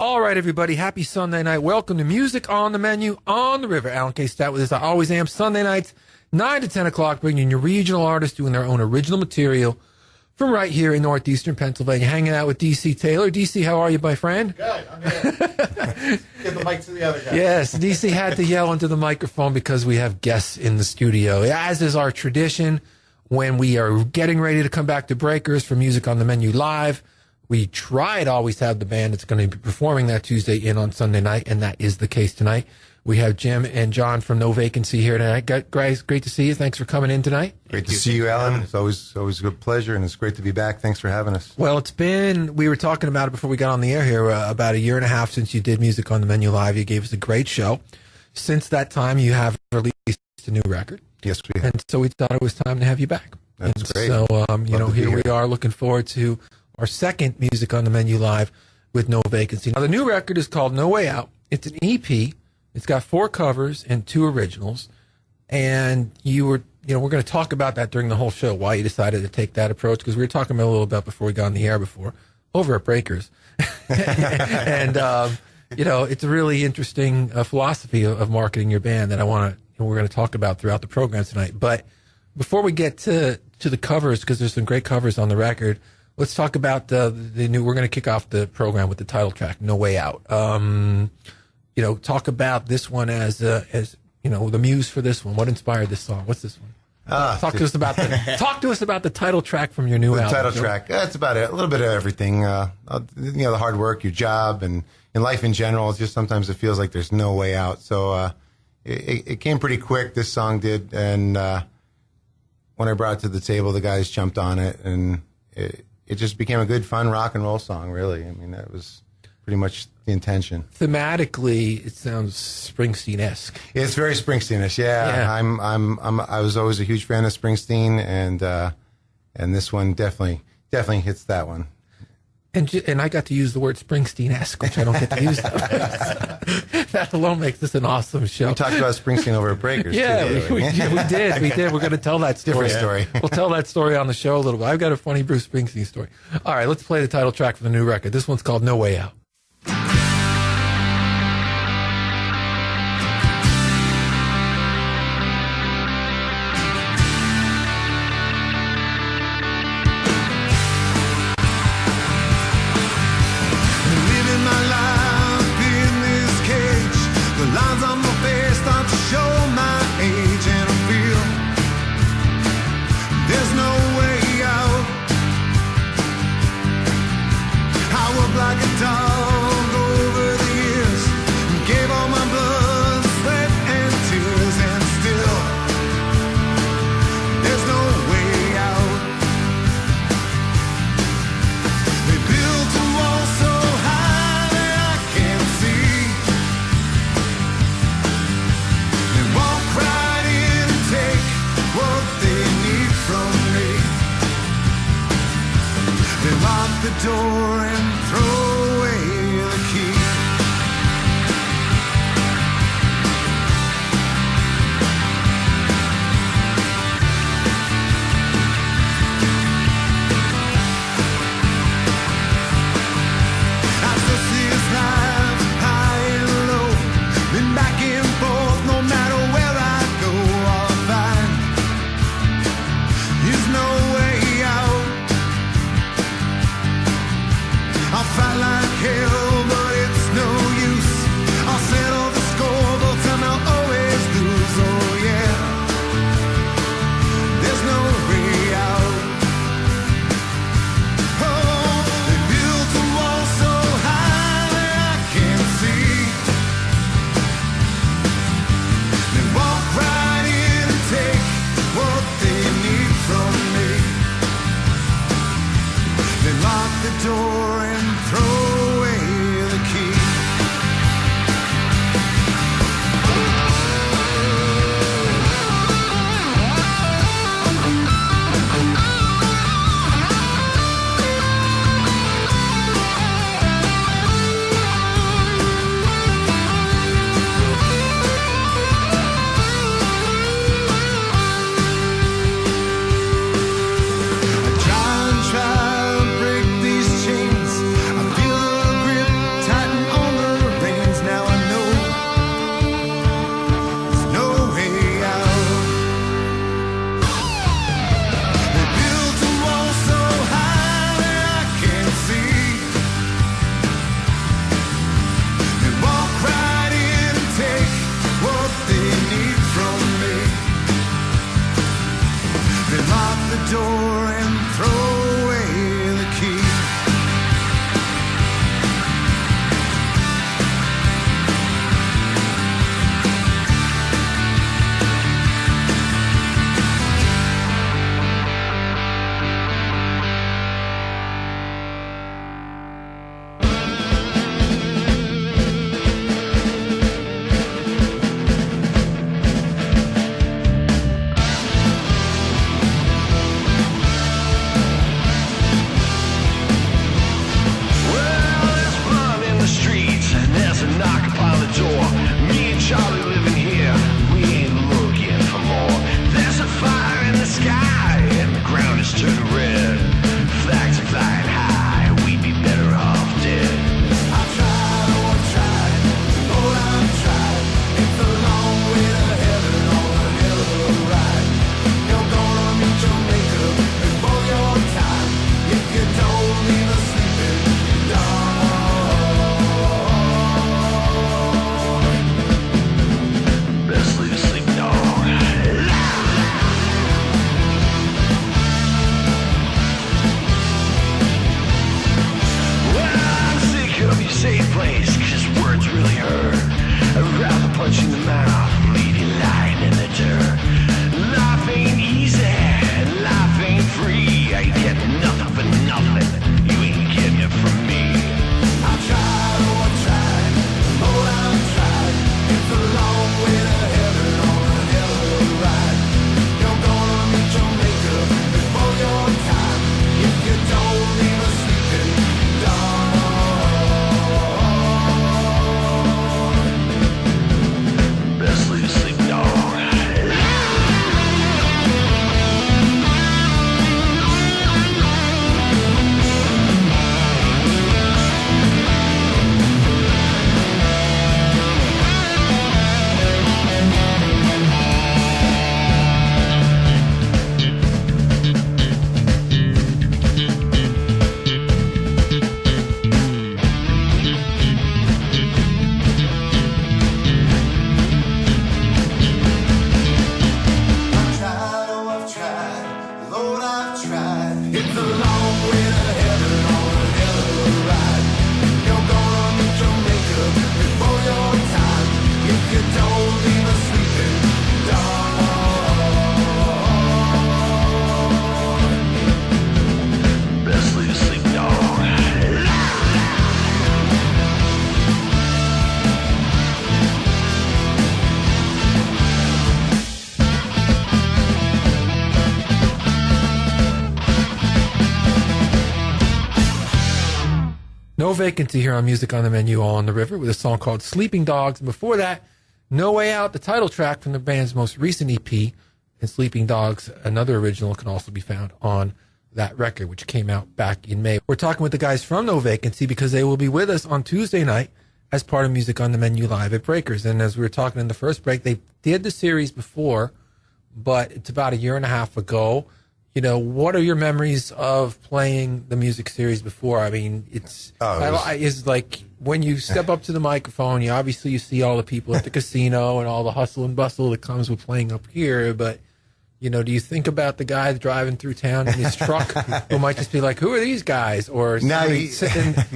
All right, everybody. Happy Sunday night. Welcome to Music on the Menu on the River. Alan K. Stout with us. I always am. Sunday nights, 9 to 10 o'clock, bringing you regional artists doing their own original material from right here in northeastern Pennsylvania. Hanging out with DC Taylor. DC, how are you, my friend? Good. I'm here. Give the mic to the other guy. Yes, DC had to yell into the microphone because we have guests in the studio. As is our tradition, when we are getting ready to come back to Breakers for Music on the Menu Live, we try to always have the band that's going to be performing that Tuesday in on Sunday night, and that is the case tonight. We have Jim and John from No Vacancy here tonight. Guys, great to see you. Thanks for coming in tonight. Great to see you, Alan. It's always a good pleasure, and it's great to be back. Thanks for having us. Well, we were talking about it before we got on the air here, about a year and a half since you did Music on the Menu Live. You gave us a great show. Since that time, you have released a new record. Yes, we have. And so we thought it was time to have you back. That's great. So, here we are looking forward to our second Music on the Menu Live with No Vacancy. Now, the new record is called No Way Out. It's an EP. It's got 4 covers and 2 originals. And we're going to talk about that during the whole show, why you decided to take that approach, because we were talking about a little bit before we got on the air before, over at Breakers. And, it's a really interesting philosophy of marketing your band that we're going to talk about throughout the program tonight. But before we get to the covers, because there's some great covers on the record, let's talk about the new. We're going to kick off the program with the title track, "No Way Out." Talk about this one as the muse for this one. What inspired this song? What's this one? Talk to us about the title track from your new album. The title track. That's about it. A little bit of everything. The hard work, your job, and in life in general. It's just sometimes it feels like there's no way out. So it came pretty quick. This song did, and when I brought it to the table, the guys jumped on it, and it just became a good, fun rock and roll song, really. I mean, that was pretty much the intention. Thematically, it sounds Springsteen-esque. It's very Springsteen-ish, yeah. I was always a huge fan of Springsteen, and this one definitely hits that one. And I got to use the word Springsteen-esque, which I don't get to use. That alone makes this an awesome show. We talked about Springsteen over at Breakers. Yeah, too, we did. We're going to tell that story. Different story. We'll tell that story on the show a little bit. I've got a funny Bruce Springsteen story. All right, let's play the title track for the new record. This one's called "No Way Out." Like a dog place, 'cause words really hurt. I'd rather punch in the mouth, leave you lying in the dirt. Life ain't easy, life ain't free. I get nothing for nothing, you ain't getting it from me. I tried, oh I tried, Lord I've tried. It's a long way to heaven on a hell of a ride. You're gonna meet your maker before your time, if you don't leave a sleeping dog. Best leave a sleeping dog. I've tried, oh I've tried, Lord I've tried. It's a long way to heaven on a hell of a ride. You're gonna meet your maker before your time, if you don't leave a sleeping dog. Best leave a sleeping dog. No Vacancy here on Music on the Menu, all on the river, with a song called Sleeping Dogs. And before that, No Way Out, the title track from the band's most recent EP. And Sleeping Dogs, another original, can also be found on that record, which came out back in May. We're talking with the guys from No Vacancy because they will be with us on Tuesday night as part of Music on the Menu Live at Breakers. And as we were talking in the first break, they did the series before, but it's about a year and a half ago. You know, what are your memories of playing the music series before? I mean, it's like when you step up to the microphone, you see all the people at the casino and all the hustle and bustle that comes with playing up here. But, you know, do you think about the guy driving through town in his truck who might just be like, who are these guys? Or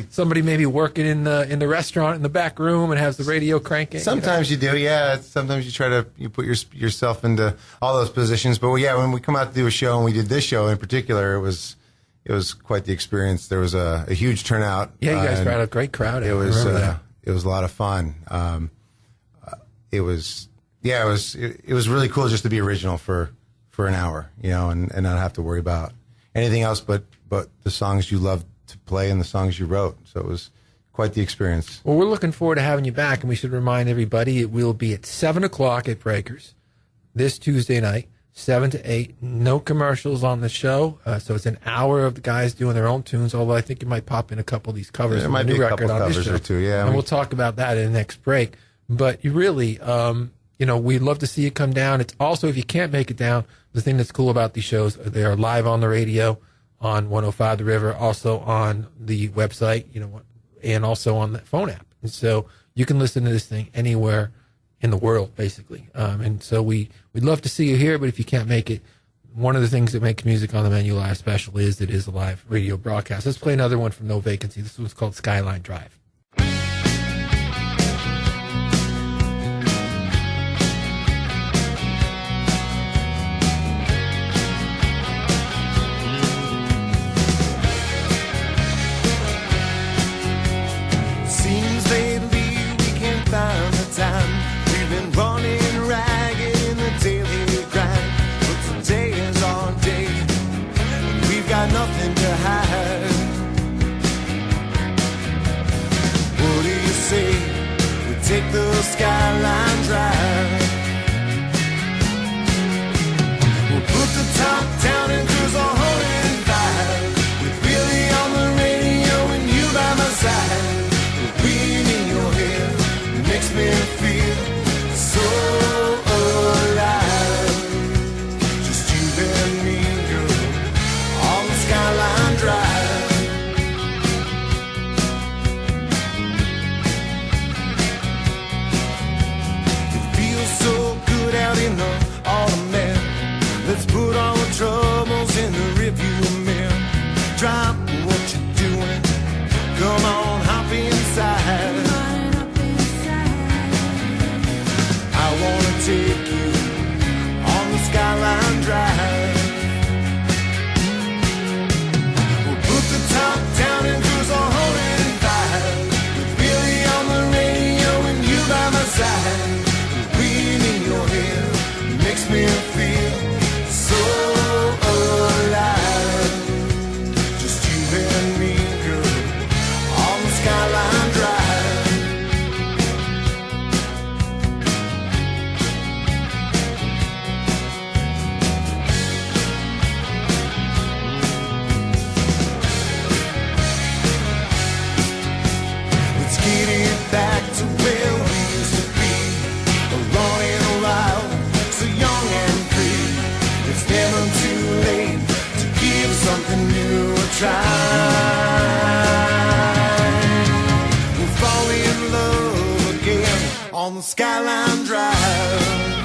somebody maybe working in the restaurant in the back room and has the radio cranking. Sometimes you do, yeah. Sometimes you try to put yourself into all those positions. But yeah, when we come out to do a show, and we did this show in particular, it was quite the experience. There was a huge turnout. Yeah, you guys brought a great crowd. It was a lot of fun. It was really cool just to be original for an hour, you know, and not have to worry about anything else but the songs you love to play and the songs you wrote. So it was quite the experience. Well, we're looking forward to having you back, and we should remind everybody it will be at 7 o'clock at Breakers this Tuesday night, 7 to 8. No commercials on the show, so it's an hour of the guys doing their own tunes, although I think you might pop in a couple of these covers. There might be a couple covers or two, yeah. And we'll talk about that in the next break. But you really, you know, we'd love to see you come down. It's also, if you can't make it down, the thing that's cool about these shows, they are live on the radio on 105 The River, also on the website, you know, and also on the phone app. And so you can listen to this thing anywhere in the world, basically. And so we'd love to see you here, but if you can't make it, one of the things that makes Music on the Menu Live special is it is a live radio broadcast. Let's play another one from No Vacancy. This one's called Skyline Drive. We've been running ragged in the daily grind, but today is our day. We've got nothing to hide. What do you say we take the Skyline Drive? We'll put the top down and cruise 105 with Billy on the radio and you by my side. The wind in your hair makes me feel so alive. Just you and me, girl, on the Skyline Drive. It feels so good out in the autumn air. Let's put all the troubles in the rearview mirror. Drop what you're doing, come on, hop inside. something new or try. We'll fall in love again on the Skyline Drive.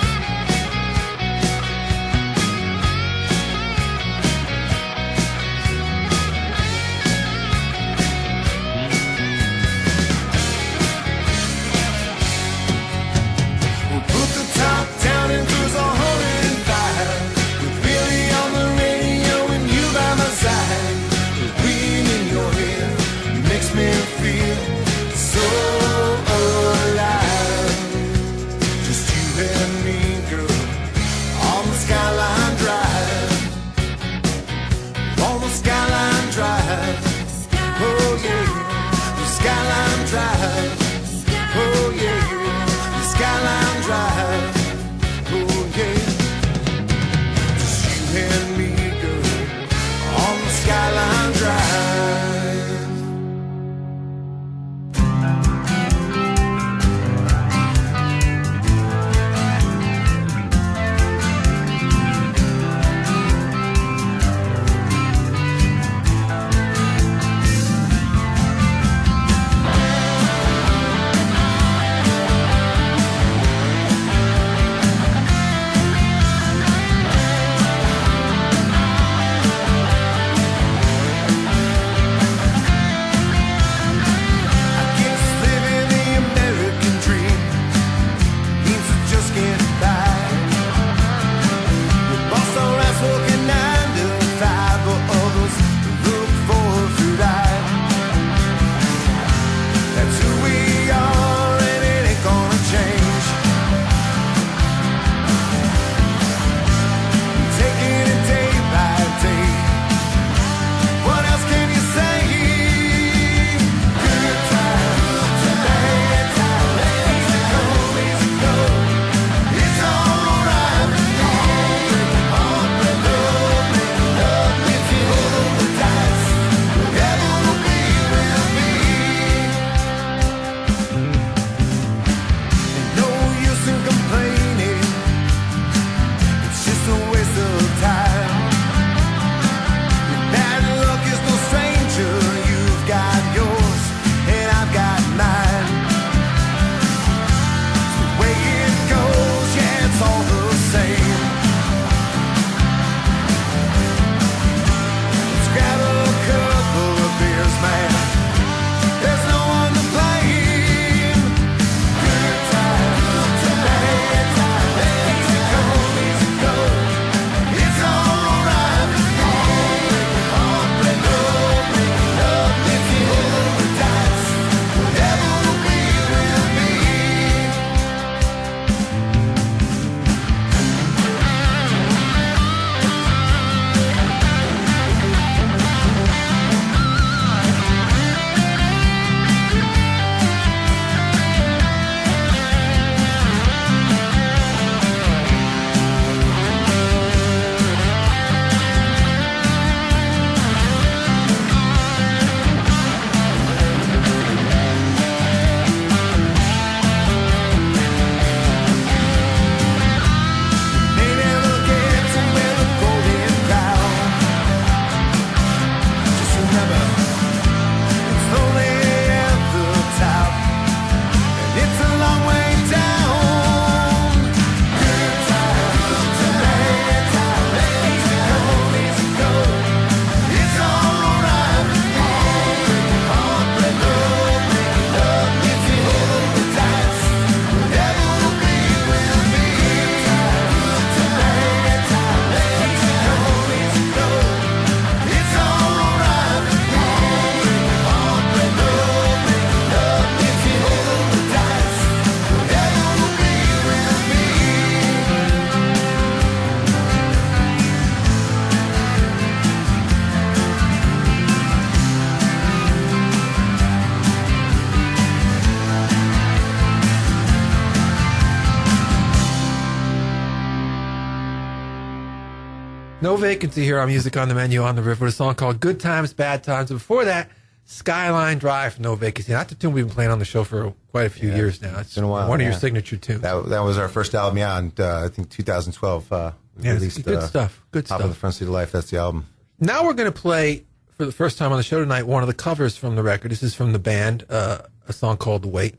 No Vacancy here on Music on the Menu on the River. A song called Good Times, Bad Times. And before that, Skyline Drive from No Vacancy. That's a tune we've been playing on the show for quite a few years now. It's been a while. One of your signature tunes. That was our first album, and I think 2012. We released, good stuff. Good Top stuff. of the Front Seat of Life. That's the album. Now we're going to play, for the first time on the show tonight, one of the covers from the record. This is from the band, a song called The Wait.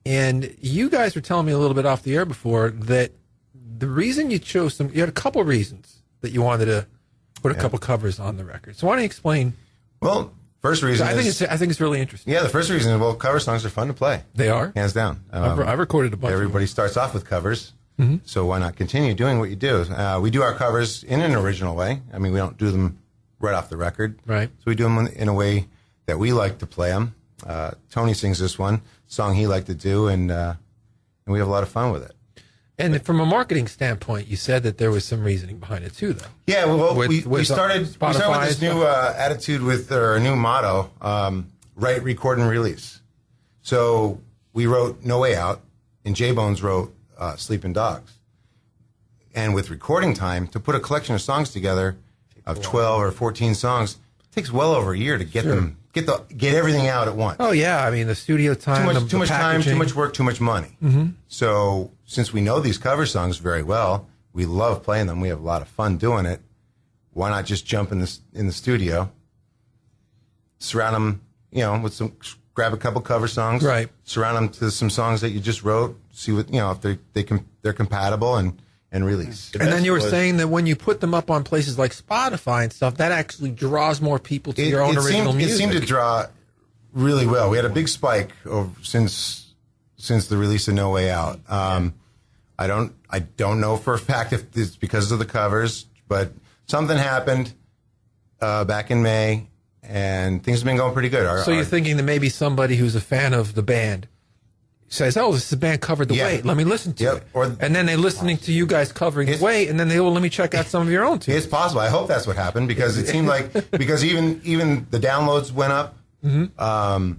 And you guys were telling me a little bit off the air before that the reason you chose you had a couple reasons that you wanted to put a couple covers on the record. So why don't you explain? Well, first reason I think it's really interesting. Yeah, the first reason is, well, cover songs are fun to play. They are? Hands down. I've recorded a bunch. Everybody starts off with covers, Mm-hmm. so why not continue doing what you do? We do our covers in an original way. I mean, we don't do them right off the record. Right. So we do them in a way that we like to play them. Tony sings this one song he liked to do, and we have a lot of fun with it. And from a marketing standpoint, you said that there was some reasoning behind it too, though. Yeah, well, With we started with this new attitude or a new motto: write, record, and release. So we wrote "No Way Out," and J Bones wrote "Sleeping Dogs." And with recording time, to put a collection of songs together of 12 or 14 songs, it takes well over a year to get them, get everything out at once. Oh yeah, I mean the studio time, Too much time, too much work, too much money. Mm-hmm. So since we know these cover songs very well, we love playing them. We have a lot of fun doing it. Why not just jump in the studio, surround them, with grab a couple cover songs, right? Surround them to some songs that you just wrote. See what if they're compatible and release. And then you were saying that when you put them up on places like Spotify and stuff, that actually draws more people to your own original music. It seemed to draw really well. We had a big spike since the release of No Way Out. I don't know for a fact if it's because of the covers, but something happened back in May, and things have been going pretty good. So you're thinking that maybe somebody who's a fan of the band says, "Oh, this is a band covered The Wait. Let me listen to it." And then they're listening to you guys covering The Wait, and then they will let me check out some of your own too. It's possible. I hope that's what happened, because it seemed like because even the downloads went up, even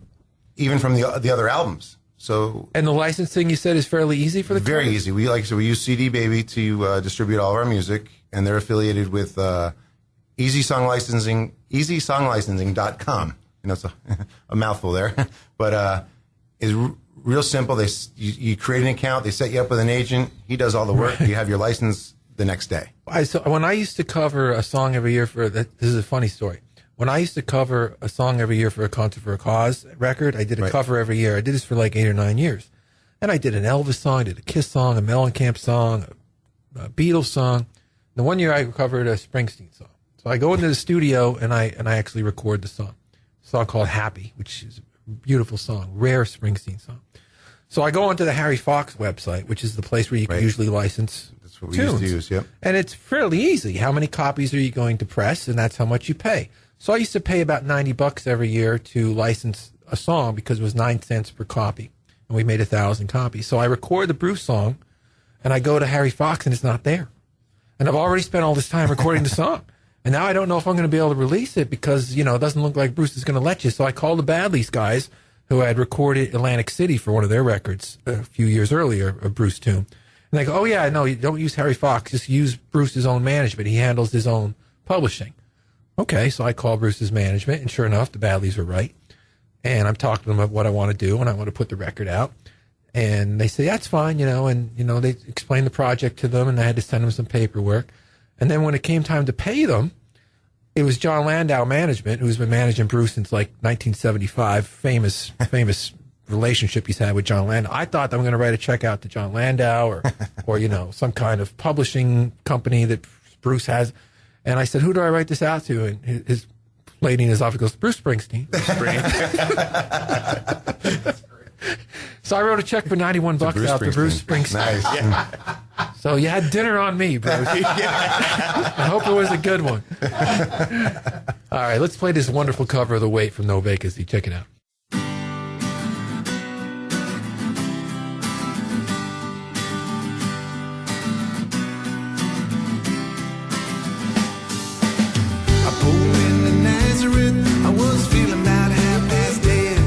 from the other albums. So and the licensing, you said, is fairly easy for the very covers? easy. We use CD Baby to distribute all of our music, and they're affiliated with easysonglicensing.com. It's a mouthful there, but it's real simple. You create an account, they set you up with an agent, he does all the work, you have your license the next day. When I used to cover a song every year this is a funny story. When I used to cover a song every year for a Concert for a Cause record, I did a cover every year. I did this for like 8 or 9 years. And I did an Elvis song, I did a Kiss song, a Mellencamp song, a Beatles song. The one year I covered a Springsteen song. So I go into the studio and I actually record the song. A song called Happy, which is a beautiful song, rare Springsteen song. So I go onto the Harry Fox website, which is the place where you can usually license That's what we tunes. used to use, yep. And it's fairly easy. How many copies are you going to press? And that's how much you pay. So I used to pay about $90 every year to license a song because it was 9 cents per copy. And we made 1,000 copies. So I record the Bruce song and I go to Harry Fox and it's not there. And I've already spent all this time recording the song. And now I don't know if I'm going to be able to release it because, it doesn't look like Bruce is going to let you. So I called the Badleys guys who had recorded Atlantic City for one of their records a few years earlier, a Bruce tune. And they go, "Oh, yeah, no, you don't use Harry Fox. Just use Bruce's own management. He handles his own publishing." Okay, so I called Bruce's management, and sure enough, the Badleys were right. And I'm talking to them about what I want to do, and I want to put the record out. And they say, "That's fine," and, they explained the project to them, and I had to send them some paperwork. And then when it came time to pay them, it was John Landau Management, who's been managing Bruce since like 1975, famous relationship he's had with John Landau. I thought I'm going to write a check out to John Landau or some kind of publishing company that Bruce has. And I said, "Who do I write this out to?" And his lady in his office goes, "Bruce Springsteen." So I wrote a check for $91 out to Bruce Springsteen. Nice. Yeah. So you had dinner on me, Bruce. I hope it was a good one. All right, let's play this wonderful cover of The Wait from No Vacancy. Check it out. I pulled into Nazareth. I was feeling about half past dead.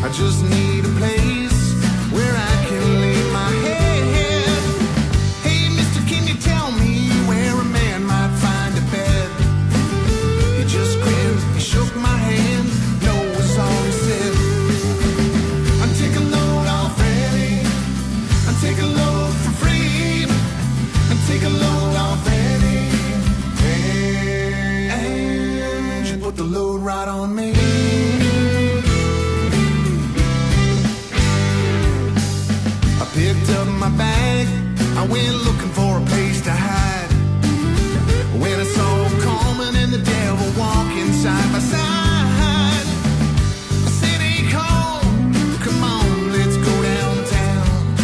I just need a place where I can lay my head. Hey, mister, can you tell me where a man might find a bed? He just grinned, he shook my hand. No was all he said. I'll take a load off Annie. I'll take a load for free. I'll take a load off Annie. Hey. my bag, I went looking for a place to hide. When I saw Coleman and the devil walking side by side, I said, hey Cole, come on, let's go downtown.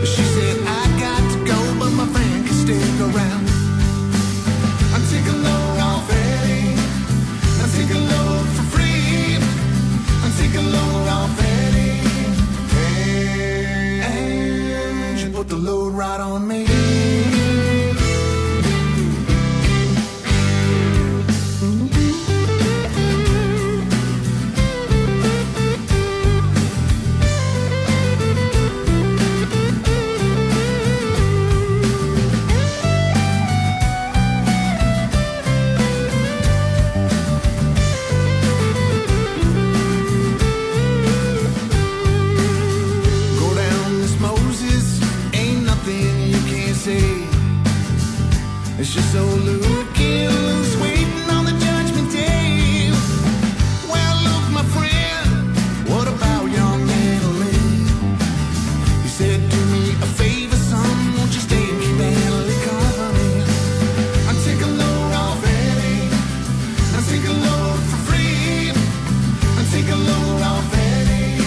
She said, I got to go, but my friend can stick around. I'm taking load off Eddie, I'm taking load for free, I'm taking load off Eddie. And she put the load right on me. It's just so Luke is waiting on the judgment day. Well, look, my friend, what about young Natalie? He said, do me a favor, son, won't you stay and keep Natalie company? I'm taking load off Eddie, I'm taking load for free, I'm taking load off Eddie.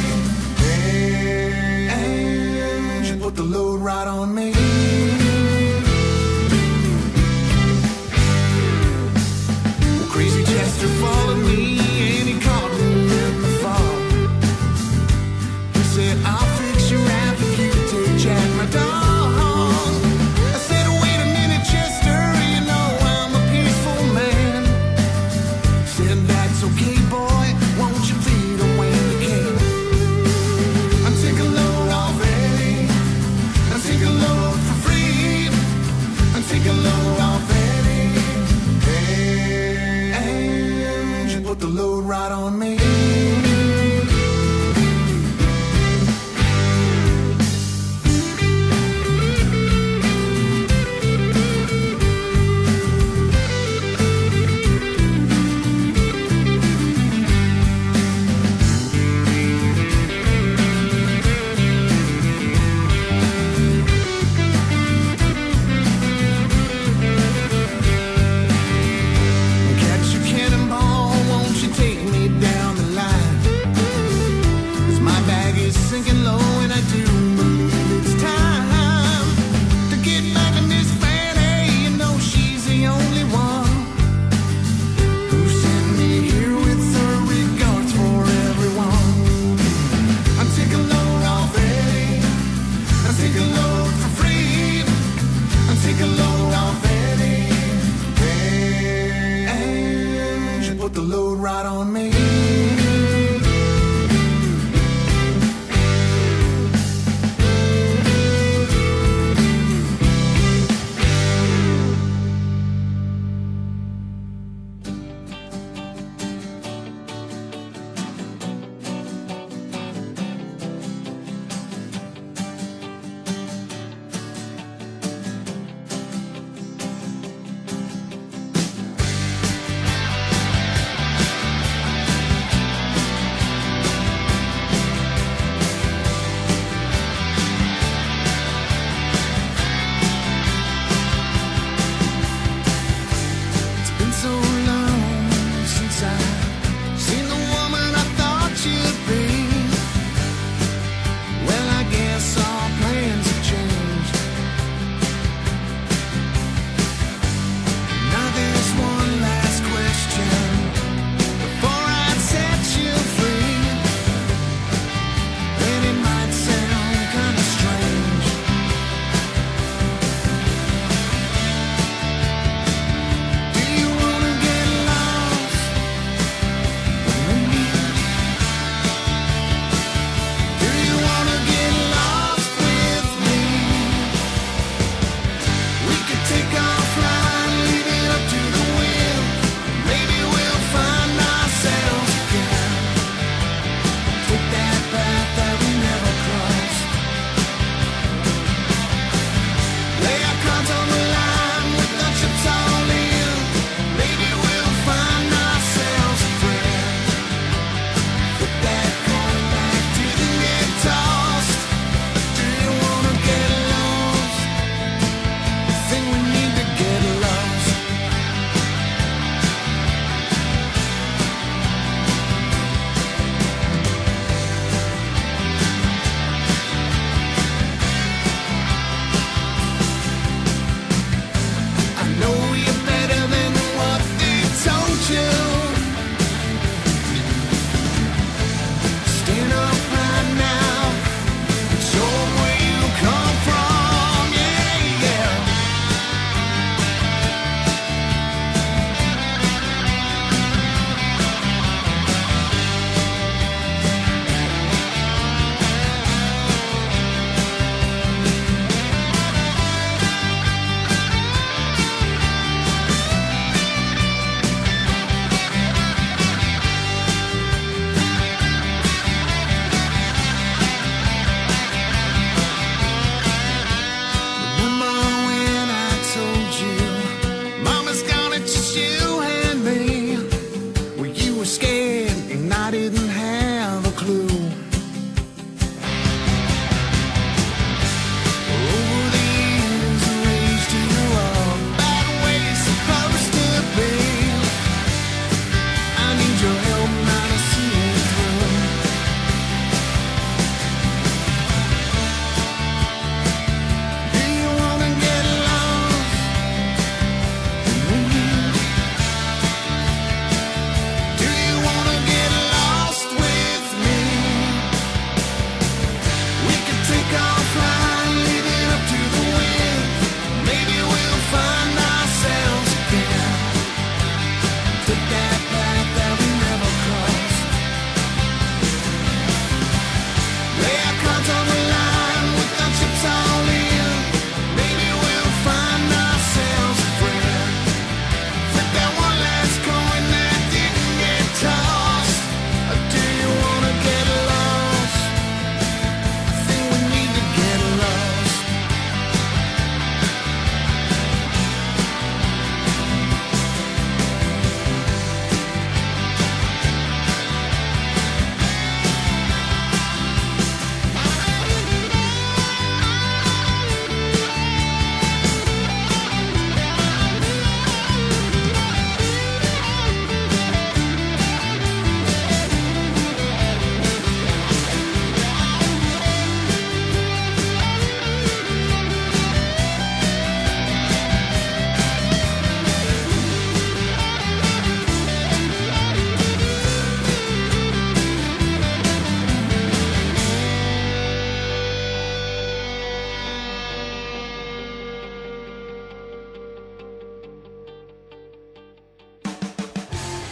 And she put the load right on me. Followed me and he caught me in the fog. He said, I'll fix your rap if you take Jack, my dog. I said, wait a minute, Chester, you know I'm a peaceful man. He said, that's okay, boy, won't you feed him when you can? I'm taking load off Eddie, I'm taking load for free, I'm taking load off Eddie. Put the load right on me. Sinking low, and I do believe it's time to get back to Miss Fanny. You know she's the only one who sent me here with her regards for everyone. I'm taking load off Eddie, I'm taking load for free, I'm taking load off Eddie. And she put the load right on me.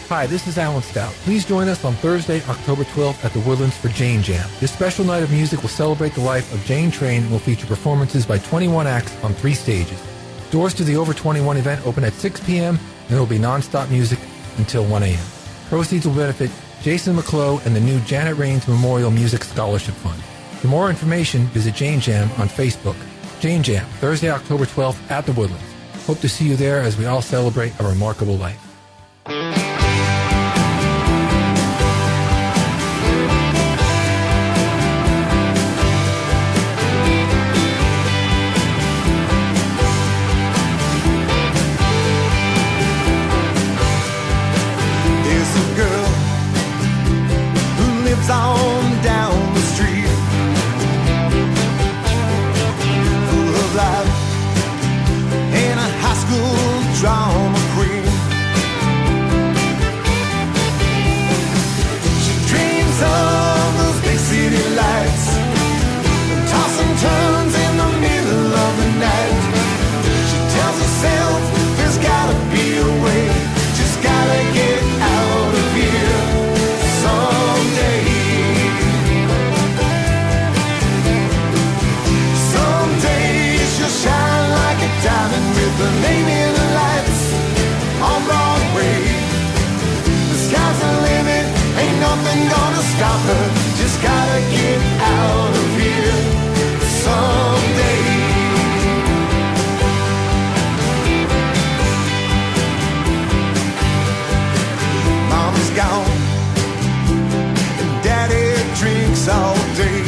Hi, this is Alan Stout. Please join us on Thursday, October 12th at the Woodlands for Jane Jam. This special night of music will celebrate the life of Jane Train and will feature performances by 21 acts on 3 stages. Doors to the Over 21 event open at 6 p.m. and there will be non-stop music until 1 a.m. Proceeds will benefit Jason McClough and the new Janet Raines Memorial Music Scholarship Fund. For more information, visit Jane Jam on Facebook. Jane Jam, Thursday, October 12th at the Woodlands. Hope to see you there as we all celebrate a remarkable life. On down the street, full of life, and a high school drama queen. She dreams of those big city lights, toss and turns in the middle of the night. She tells herself there's gotta be a way, just gotta get out of here someday. Shine like a diamond with the name in the lights on Broadway. The sky's the limit, ain't nothing gonna stop her. Just gotta get out of here someday. Mama's gone and Daddy drinks all day.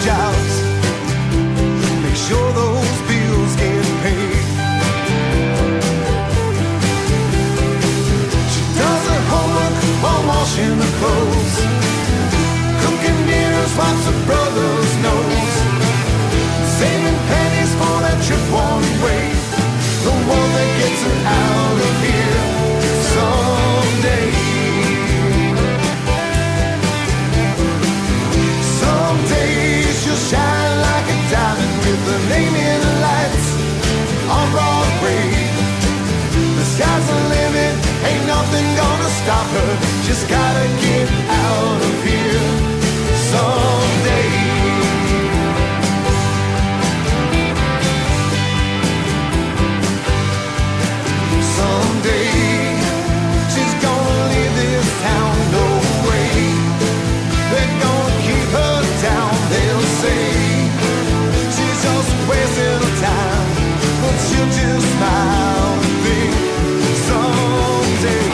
Jobs, make sure those bills get paid. She does her homework while washing the clothes, cooking dinners, wipes her brother's nose, saving pennies for that trip one way, the one that gets her out of here someday. Shine like a diamond with the name in the lights on Broadway. The sky's the limit, ain't nothing gonna stop her. Just gotta get out of here someday. Someday she's gonna leave this town, no way. They're gonna keep her down. They'll say she's just wasting her time, but she'll just smile and think someday.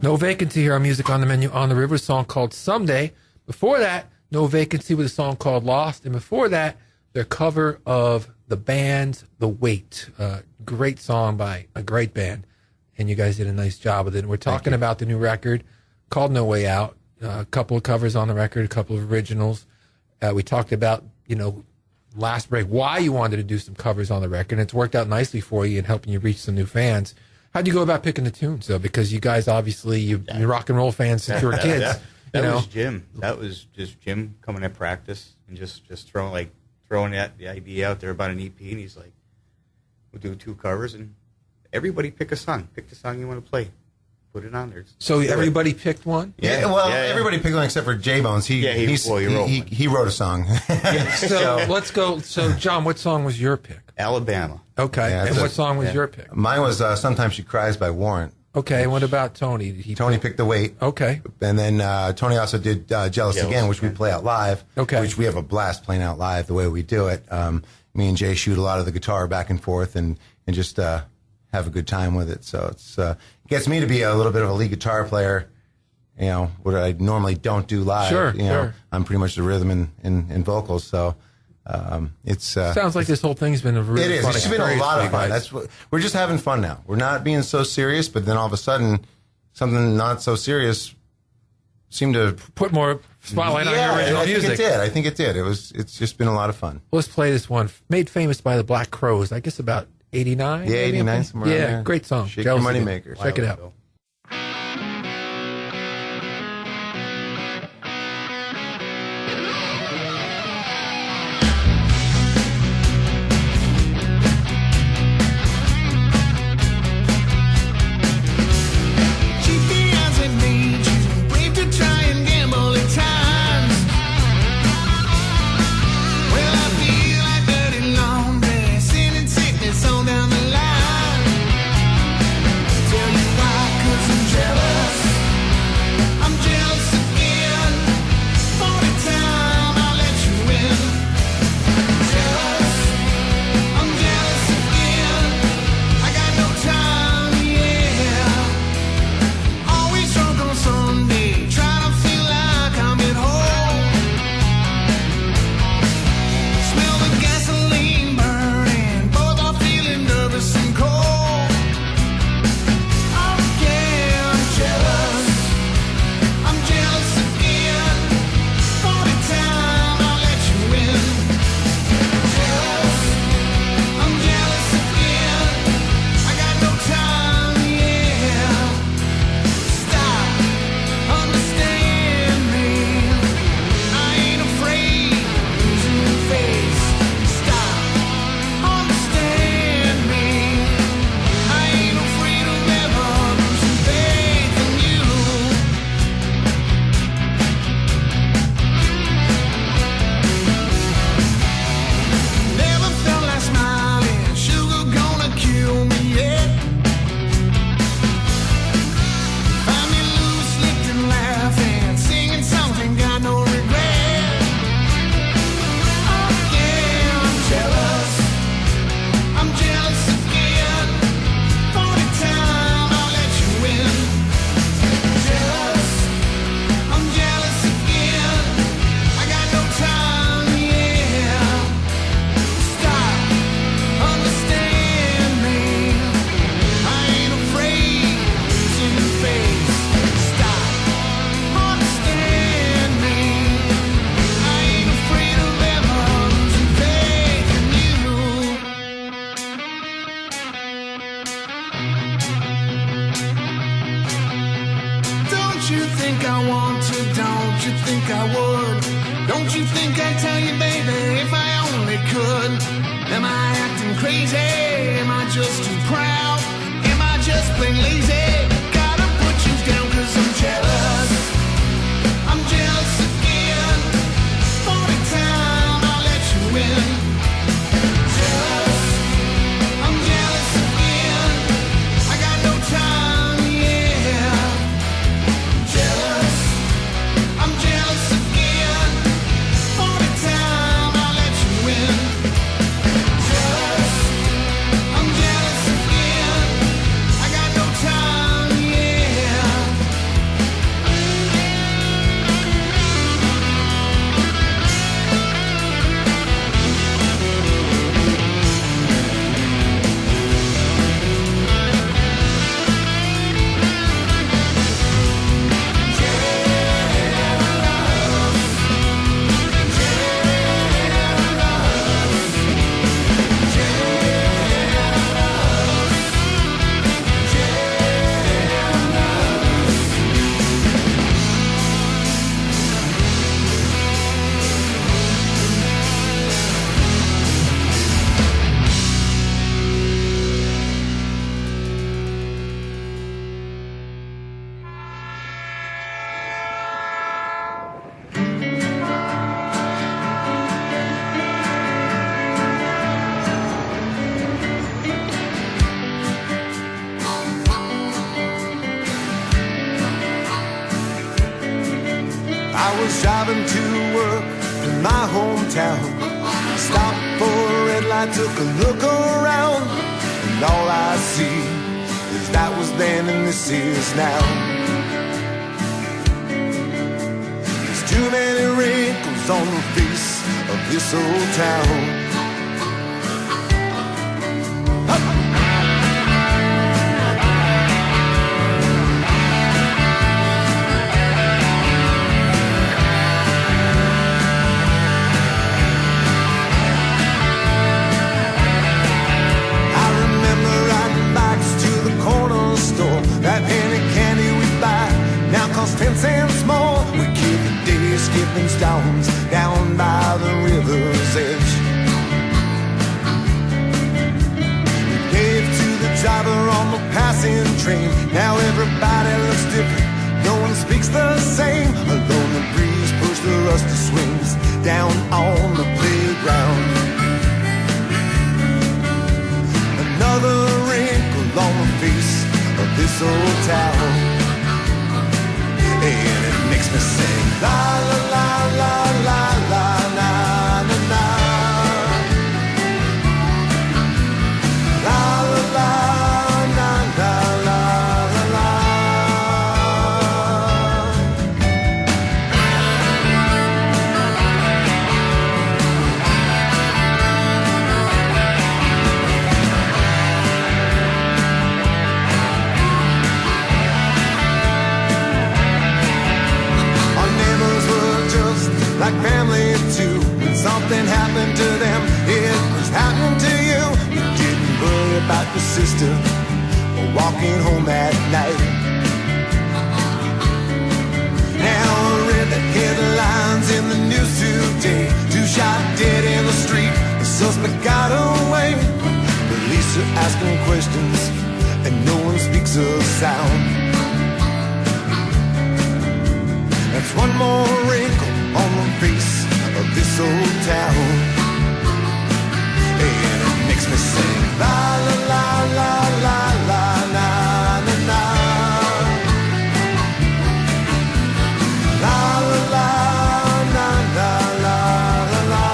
No Vacancy here on Music on the Menu on the River, a song called Someday. Before that, No Vacancy with a song called Lost. And before that, their cover of the band's The Weight. Great song by a great band. And you guys did a nice job with it. And we're talking about the new record called No Way Out. a couple of covers on the record, a couple of originals. We talked about, last break, why you wanted to do some covers on the record, and it's worked out nicely for you in helping you reach some new fans. How'd you go about picking the tunes, though? Because you guys, obviously, you're rock and roll fans since you were kids. That was Jim. That was just Jim coming at practice and just throwing the idea out there about an EP, and he's like, we'll do 2 covers, and everybody pick a song. Pick the song you want to play. Put it on there. So everybody picked one? Everybody picked one except for J-Bones. He wrote a song. So let's go. So, John, what song was your pick? Alabama. Okay. And what song was your pick? Mine was Sometimes She Cries by Warrant. Okay. And what about Tony? Tony picked The Wait. Okay. And then Tony also did Jealous Again, which we play out live. Okay. Which we have a blast playing out live the way we do it. Me and Jay shoot a lot of the guitar back and forth and just have a good time with it. So it gets me to be a little bit of a lead guitar player, what I normally don't do live. Sure. I'm pretty much the rhythm and vocals. So it's sounds like this whole thing's been a really it is. fun It's been a lot of guys. fun. We're just having fun now. We're not being so serious, but then all of a sudden, something not so serious seemed to put more spotlight on your original music. I think it did. It's just been a lot of fun. Let's play this one, made famous by the Black Crowes. I guess about 89. Yeah, 89 somewhere. around there. Great song. Shake Jealous Your Again. Moneymaker. Check it out. Time I was driving to work in my hometown. Stopped for a red light, took a look around, and all I see is that was then and this is now. There's too many wrinkles on the face of this old town. That penny candy we buy now costs 10 cents more. We keep the day skipping stones down by the river's edge. We gave to the driver on the passing train. Now everybody looks different, no one speaks the same. A lonely breeze pushed the rusty swings down on the playground. Another wrinkle on the face of this old town, and it makes me sing la la la la la la na na na, la la la na na la la la. Like family too. When something happened to them, it was happening to you. You didn't worry about your sister or walking home at night. Now I read the headlines in the news today. 2 shot dead in the street, the suspect got away. Police are asking questions and no one speaks a sound. That's one more wrinkle on the face of this old town, and it makes me sing la la la la la la na na na, la la la na na la la la.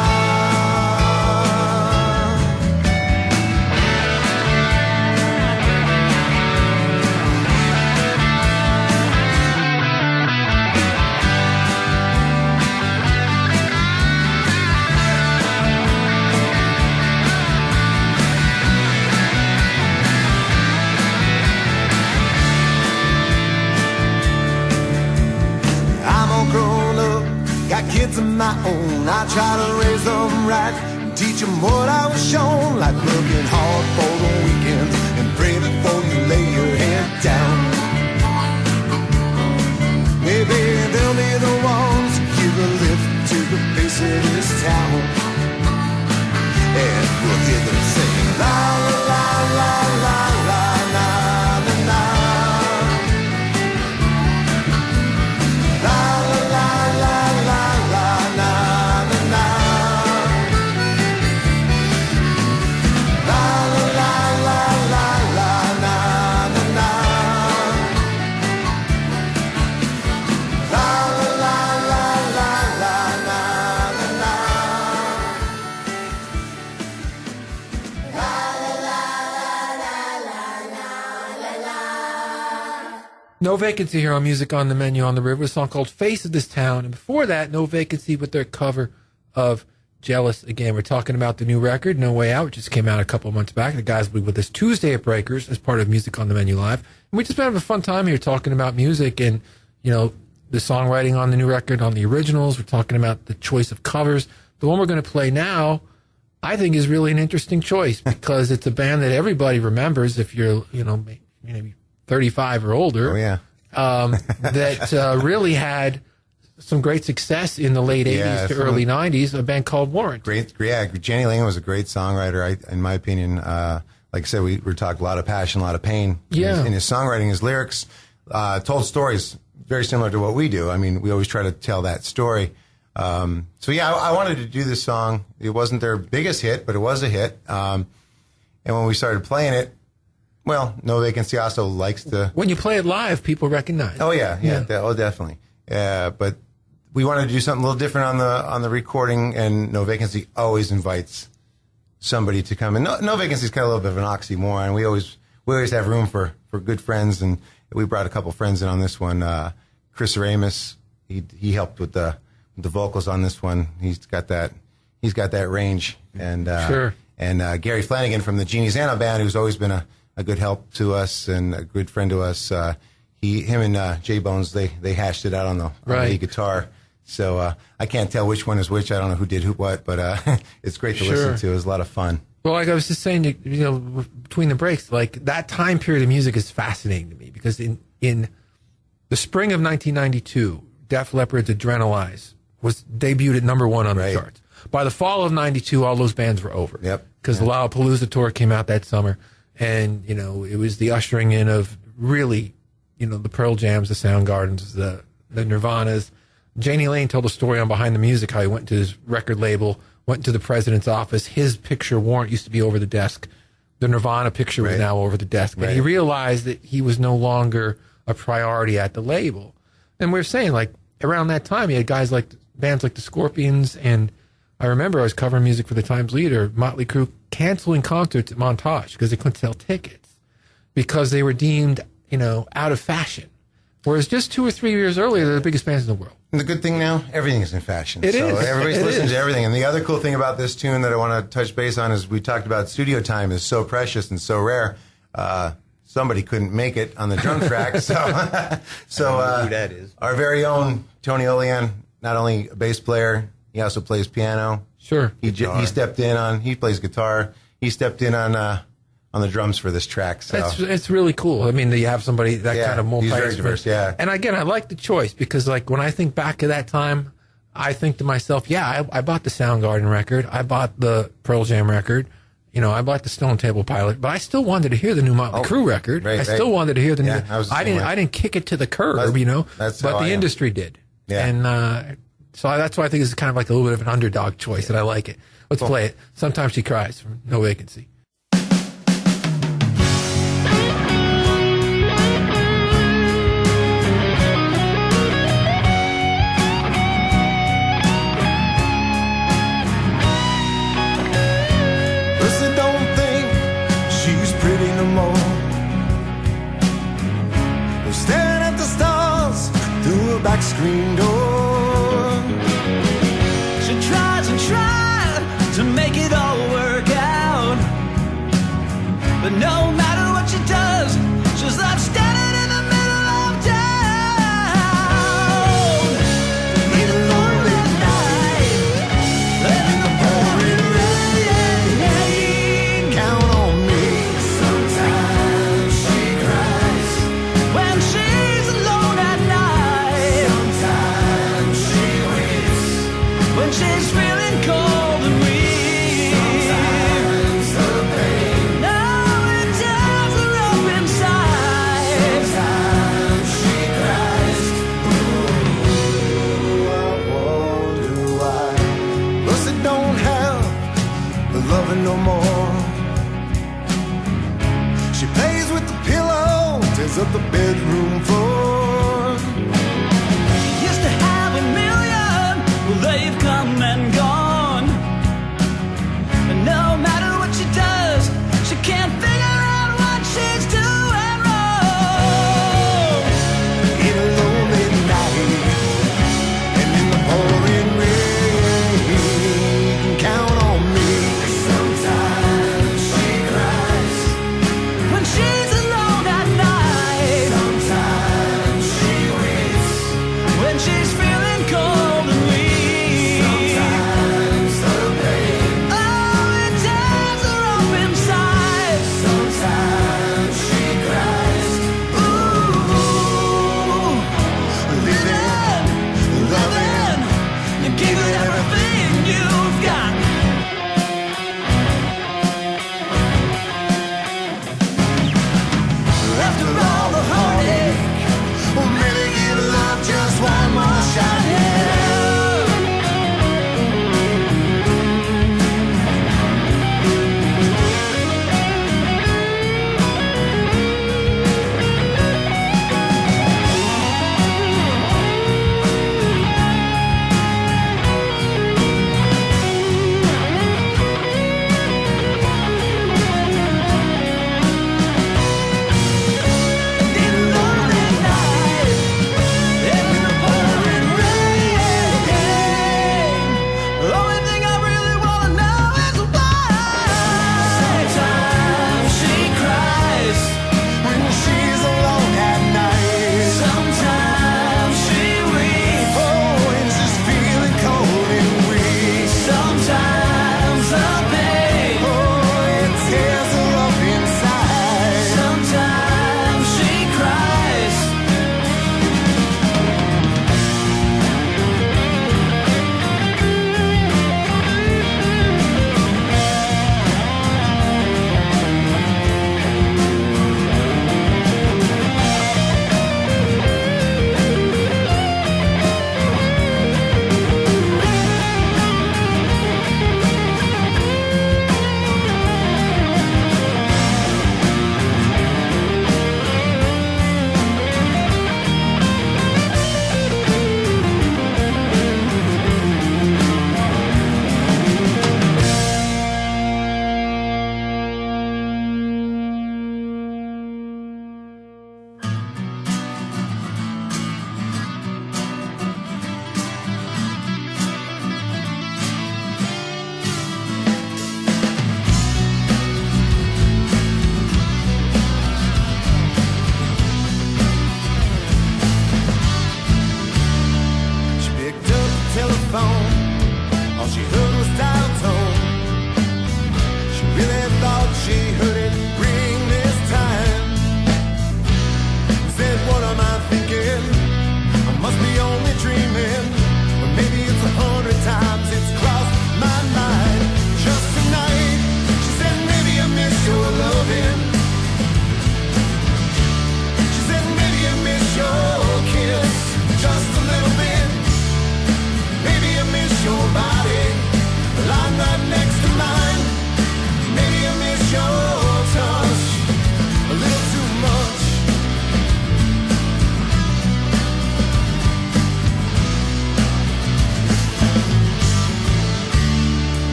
Got kids of my own, I try to raise them right and teach them what I was shown, like working hard for the weekends and pray before you lay your head down. Maybe they'll be the ones who give a lift to the face of this town, and we'll hear them sing la la la la la la na na na, la la la la la la na na na, la la la la la la na na na, la la la la la la na na na, la la la la la la. No Vacancy here on Music on the Menu on the River, a song called Face of This Town. And before that, No Vacancy with their cover of Jealous Again. We're talking about the new record, No Way Out, which just came out a couple of months back. The guys will be with us Tuesday at Breakers as part of Music on the Menu Live. And we just been having a fun time here talking about music and, you know, the songwriting on the new record, on the originals. We're talking about the choice of covers. The one we're going to play now, I think, is really an interesting choice because it's a band that everybody remembers if you're, you know, maybe 35 or older. Oh, yeah. That really had some great success in the late 80s to early 90s, a band called Warrant. Great, yeah. Jenny Lane was a great songwriter, in my opinion. Like I said, we were talking a lot of passion, a lot of pain. Yeah. In his songwriting, his lyrics told stories very similar to what we do. I mean, we always try to tell that story. So, yeah, I wanted to do this song. It wasn't their biggest hit, but it was a hit. And when we started playing it, well, No Vacancy also likes to... When you play it live, people recognize it. Oh, yeah. Oh, definitely. But we wanted to do something a little different on the recording, and No Vacancy always invites somebody to come. And No Vacancy is kind of a little bit of an oxymoron. We always have room for good friends, and we brought a couple friends in on this one. Chris Aramis, he helped with the vocals on this one. He's got that range, and Sure. And Gary Flanagan from the Jeannie Zano band, who's always been a good help to us and a good friend to us. Him and J Bones, they hashed it out on the lead guitar. So I can't tell which one is which. I don't know who did what, but it's great to listen to. It was a lot of fun. Well, like I was just saying, between the breaks, like that time period of music is fascinating to me because in the spring of 1992, Def Leppard's Adrenalize was debuted at #1 on the charts. By the fall of 92, all those bands were over. Yep. Because the Lollapalooza tour came out that summer. And, it was the ushering in of really, the Pearl Jams, the Soundgardens, the Nirvanas. Janie Lane told a story on Behind the Music, how he went to his record label, went to the president's office. His picture warrant used to be over the desk. The Nirvana picture was now over the desk. And he realized that he was no longer a priority at the label. And we were saying, like, around that time, he had guys like bands like the Scorpions, and I remember I was covering music for the Times Leader, Motley Crue canceling concerts at Montage because they couldn't sell tickets because they were deemed, out of fashion. Whereas just 2 or 3 years earlier, they're the biggest bands in the world. And the good thing now, everything is in fashion. It is. Everybody's listening to everything. And the other cool thing about this tune that I want to touch base on is we talked about studio time is so precious and so rare. Somebody couldn't make it on the drum track. So who that is. Our very own Tony Olean, not only a bass player, he also plays piano. Sure. He stepped in on, he plays guitar. He stepped in on the drums for this track. So It's really cool. I mean, you have somebody that kind of he's very diverse, And again, I like the choice because, like, when I think back to that time, I think to myself, I bought the Soundgarden record. I bought the Pearl Jam record. I bought the Stone Temple Pilot, but I still wanted to hear the new Motley Crue record. I still wanted to hear the new. I didn't kick it to the curb, That's but the industry did. Yeah. And so that's why I think it's kind of like a little bit of an underdog choice, and I like it. Let's play it. Sometimes She Cries from No Vacancy. Back screen door. She tries and tries to make it all work out, but no matter what she does, she's left standing in the middle of town. In a lonely night, in the pouring rain, count on me. Sometimes she cries when she's alone at night. When she's feeling cold and weak, sometimes the pain, it tears her up inside. Sometimes she cries, ooh, I wonder why. Plus it don't have the loving no more. She plays with the pillow, tears up the bedroom floor. She used to have a million, well, they've come and gone. And no matter what she does, she can't figure out what she's doing wrong. In a lonely night, and in the pouring rain, count on me. Sometimes she cries when she's alone at night. Sometimes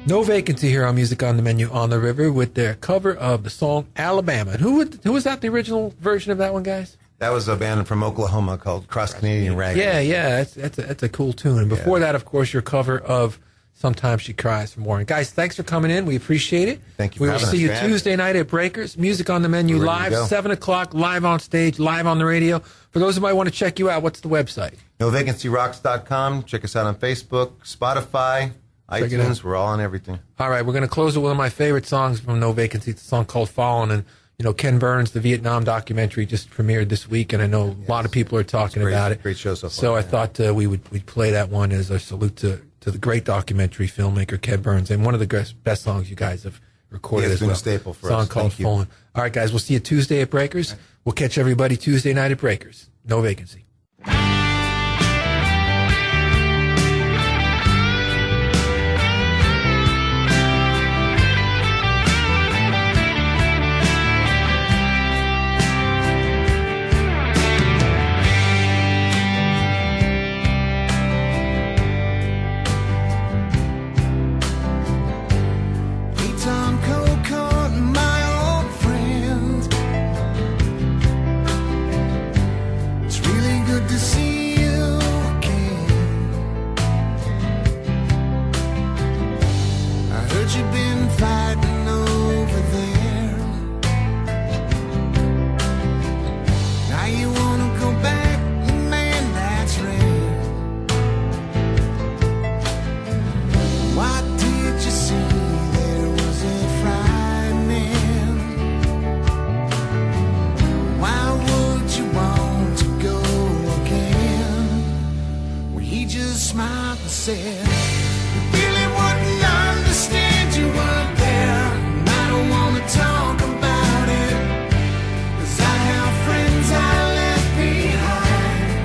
No Vacancy here on Music on the Menu on the River with their cover of the song Alabama. And who was that, the original version of that one, guys? That was a band from Oklahoma called Cross Canadian Ragtime. Yeah, that's a cool tune. And before that, of course, your cover of Sometimes She Cries for More. And guys, thanks for coming in. We appreciate it. Thank you for We will having see you us. Tuesday night at Breakers. Music on the Menu We're ready live, to go. 7 o'clock, live on stage, live on the radio. For those who might want to check you out, what's the website? NoVacancyRocks.com. Check us out on Facebook, Spotify, Check it out. iTunes. We're all on everything. All right, we're going to close with one of my favorite songs from No Vacancy. It's a song called Fallen. And, you know, Ken Burns, the Vietnam documentary, just premiered this week, and I know a lot of people are talking about it. Great show so far. So I thought we'd play that one as a salute to the great documentary filmmaker Ken Burns, and one of the best songs you guys have recorded Yeah, it's as been well. a staple for song us. called Thank you. Fallen. All right, guys, we'll see you Tuesday at Breakers. We'll catch everybody Tuesday night at Breakers. No Vacancy. Tom Cocott, my old friend. It's really good to see you again. I heard you've been fighting over there. Now you wanna go back, man, that's rare. What did you see? There was a frightening. Why would you want to go again? Well, he just smiled and said, "You really wouldn't understand, you weren't there. And I don't want to talk about it, 'cause I have friends I left behind.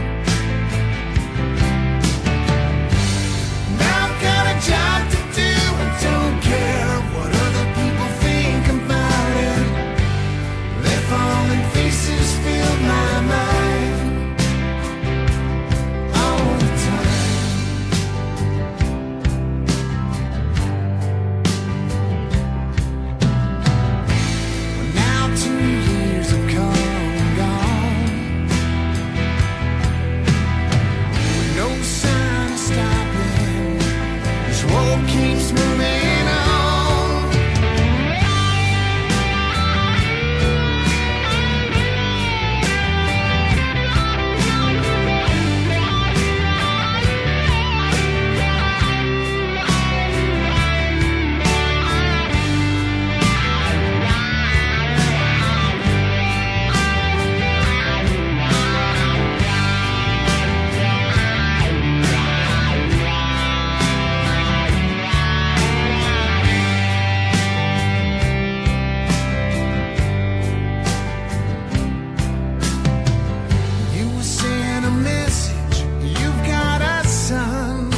Now I've got a job to do and don't care what other people think about it. Their falling faces fill my mind all the time." Now 2 years have come and gone, with no sign of stopping. This world keeps moving on. You were sent a message, you've got a son.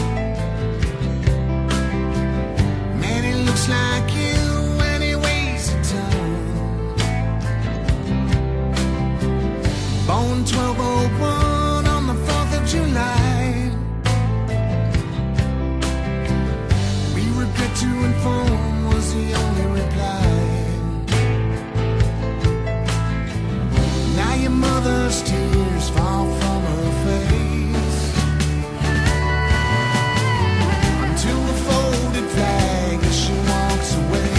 Man, he looks like you and he weighs a ton. Born 1201 on the 4th of July. We regret to inform was the only reply. Now your mother's tears fall from her face, until the folded flag as she walks away.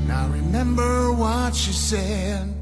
Now remember what she said.